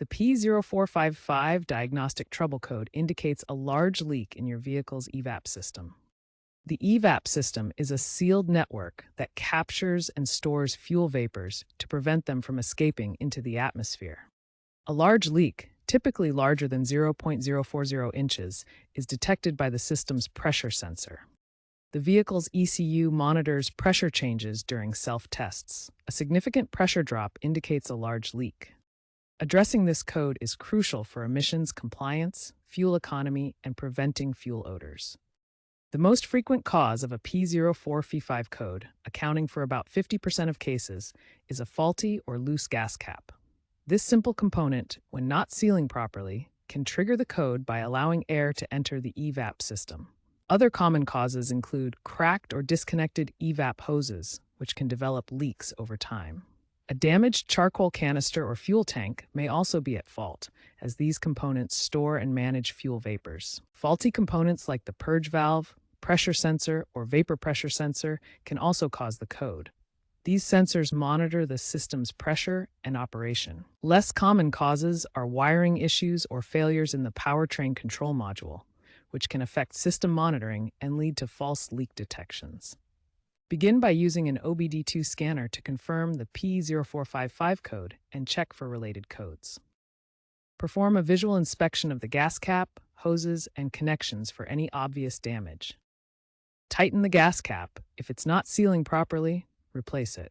The P0455 diagnostic trouble code indicates a large leak in your vehicle's EVAP system. The EVAP system is a sealed network that captures and stores fuel vapors to prevent them from escaping into the atmosphere. A large leak, typically larger than 0.040 inches, is detected by the system's pressure sensor. The vehicle's ECU monitors pressure changes during self-tests. A significant pressure drop indicates a large leak. Addressing this code is crucial for emissions compliance, fuel economy, and preventing fuel odors. The most frequent cause of a P0455 code, accounting for about 50% of cases, is a faulty or loose gas cap. This simple component, when not sealing properly, can trigger the code by allowing air to enter the EVAP system. Other common causes include cracked or disconnected EVAP hoses, which can develop leaks over time. A damaged charcoal canister or fuel tank may also be at fault, as these components store and manage fuel vapors. Faulty components like the purge valve, pressure sensor, or vapor pressure sensor can also cause the code. These sensors monitor the system's pressure and operation. Less common causes are wiring issues or failures in the powertrain control module, which can affect system monitoring and lead to false leak detections. Begin by using an OBD2 scanner to confirm the P0455 code and check for related codes. Perform a visual inspection of the gas cap, hoses, and connections for any obvious damage. Tighten the gas cap. If it's not sealing properly, replace it.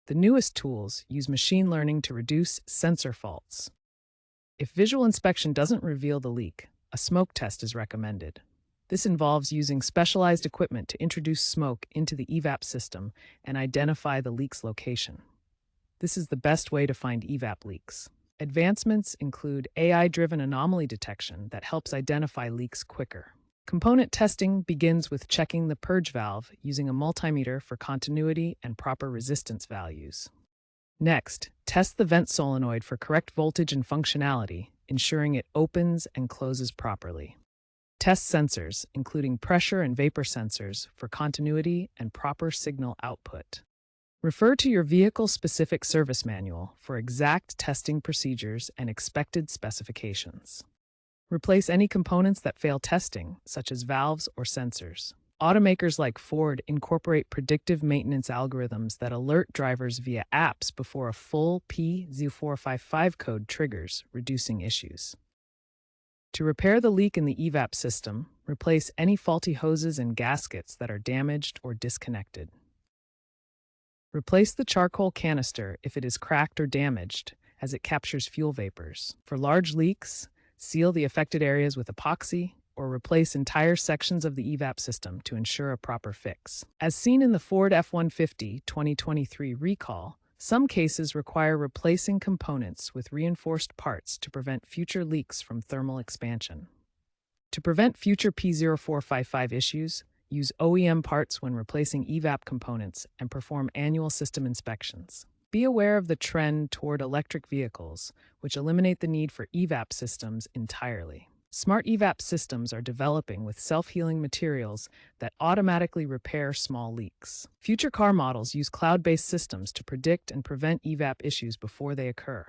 The newest tools use machine learning to reduce sensor faults. If visual inspection doesn't reveal the leak, a smoke test is recommended. This involves using specialized equipment to introduce smoke into the EVAP system and identify the leak's location. This is the best way to find EVAP leaks. Advancements include AI-driven anomaly detection that helps identify leaks quicker. Component testing begins with checking the purge valve using a multimeter for continuity and proper resistance values. Next, test the vent solenoid for correct voltage and functionality, ensuring it opens and closes properly. Test sensors, including pressure and vapor sensors, for continuity and proper signal output. Refer to your vehicle-specific service manual for exact testing procedures and expected specifications. Replace any components that fail testing, such as valves or sensors. Automakers like Ford incorporate predictive maintenance algorithms that alert drivers via apps before a full P0455 code triggers, reducing issues. To repair the leak in the EVAP system, replace any faulty hoses and gaskets that are damaged or disconnected. Replace the charcoal canister if it is cracked or damaged, as it captures fuel vapors. For large leaks, seal the affected areas with epoxy or replace entire sections of the EVAP system to ensure a proper fix. As seen in the Ford F-150 2023 recall, some cases require replacing components with reinforced parts to prevent future leaks from thermal expansion. To prevent future P0455 issues, use OEM parts when replacing EVAP components and perform annual system inspections. Be aware of the trend toward electric vehicles, which eliminate the need for EVAP systems entirely. Smart EVAP systems are developing with self-healing materials that automatically repair small leaks. Future car models use cloud-based systems to predict and prevent EVAP issues before they occur.